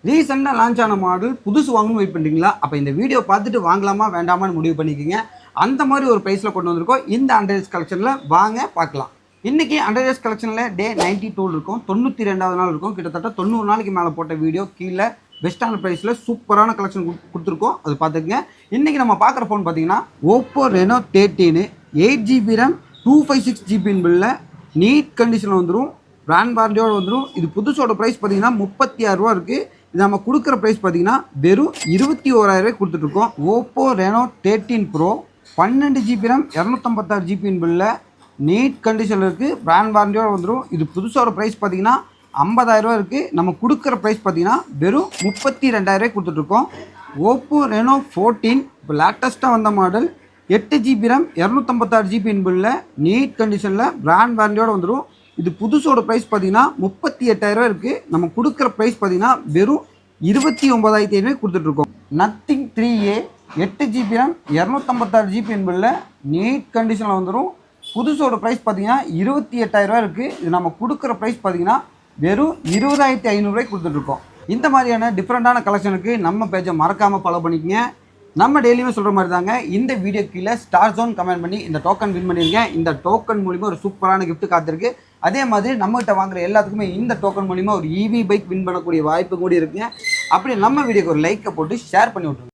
ரீசெண்டாக லான்ச் ஆன மாடல் புதுசு வாங்கணும்னு வெயிட் பண்ணுறீங்களா? அப்போ இந்த வீடியோ பார்த்துட்டு வாங்கலாமா வேண்டாமான்னு முடிவு பண்ணிக்கிங்க. அந்த மாதிரி ஒரு ப்ரைஸில் கொண்டு வந்திருக்கோம் இந்த அண்டர்வேர்ஸ் கலெக்ஷனில். வாங்க பார்க்கலாம். இன்றைக்கி அண்டர்வேர்ஸ் கலெக்ஷனில் டே 92 இருக்கும், 92வது நாள் இருக்கும். கிட்டத்தட்ட 90 நாளைக்கு மேலே போட்ட வீடியோ. கீழே பெஸ்ட்டான ப்ரைஸில் சூப்பரான கலெக்ஷன் கொடுத்துருக்கோம், அது பார்த்துக்குங்க. இன்றைக்கி நம்ம பார்க்குற ஃபோன் பார்த்தீங்கன்னா Oppo Reno 13 8GB RAM 256GB பில்லில் நீட் கண்டிஷனில் வந்துடும், பிராண்ட் வாரண்டியோடு வந்துடும். இது புதுசோட ப்ரைஸ் பார்த்தீங்கன்னா 36 ரூபா இருக்குது. இது நம்ம கொடுக்குற ப்ரைஸ் பார்த்தீங்கன்னா வெறும் 21,000 கொடுத்துட்ருக்கோம். Oppo Reno 13 pro 12GB RAM 256GB பில்லில் நீட் கண்டிஷனில் இருக்குது, பிராண்ட் வாரண்டியோடு வந்துடும். இது புதுசோட ப்ரைஸ் பார்த்தீங்கன்னா 50,000 இருக்குது. நம்ம கொடுக்குற ப்ரைஸ் பார்த்தீங்கன்னா வெறும் 32,000 கொடுத்துட்ருக்கோம். ஓப்போ ரெனோ 14 இப்போ லேட்டஸ்ட்டாக வந்த மாடல் 8GB RAM 256GB பில்லில் நீட் கண்டிஷனில் பிராண்ட் வாரண்டியோடு வந்துடும். இது புதுசோட ப்ரைஸ் பார்த்தீங்கன்னா 38,000 இருக்குது. நம்ம கொடுக்குற ப்ரைஸ் பார்த்தீங்கன்னா வெறும் 29,500 கொடுத்துட்ருக்கோம். Nothing 3A 8GB RAM 256GB பில்லில் நீட் கண்டிஷனில் வந்துடும். புதுசோட ப்ரைஸ் பார்த்தீங்கன்னா 28,000 இருக்குது. இது நம்ம கொடுக்குற ப்ரைஸ் பார்த்தீங்கன்னா வெறும் 20,500 கொடுத்துட்ருக்கோம். இந்த மாதிரியான டிஃப்ரெண்ட்டான கலெக்ஷனுக்கு நம்ம பேஜை மறக்காமல் ஃபாலோ பண்ணிக்கங்க. நம்ம டெய்லியுமே சொல்கிற மாதிரி தாங்க, இந்த வீடியோ கீழே ஸ்டார் ஜோன் கமெண்ட் பண்ணி இந்த டோக்கன் வின் பண்ணியிருக்கேன். இந்த டோக்கன் மூலிமா ஒரு சூப்பரான கிஃப்ட் காத்திருக்கு. அதே மாதிரி நம்மகிட்ட வாங்குற எல்லாத்துக்குமே இந்த டோக்கன் மூலிமா ஒரு EV பைக் வின் பண்ணக்கூடிய வாய்ப்பு கூட இருக்குங்க. அப்படி நம்ம வீடியோக்கு ஒரு லைக்கை போட்டு ஷேர் பண்ணி விட்ருங்க.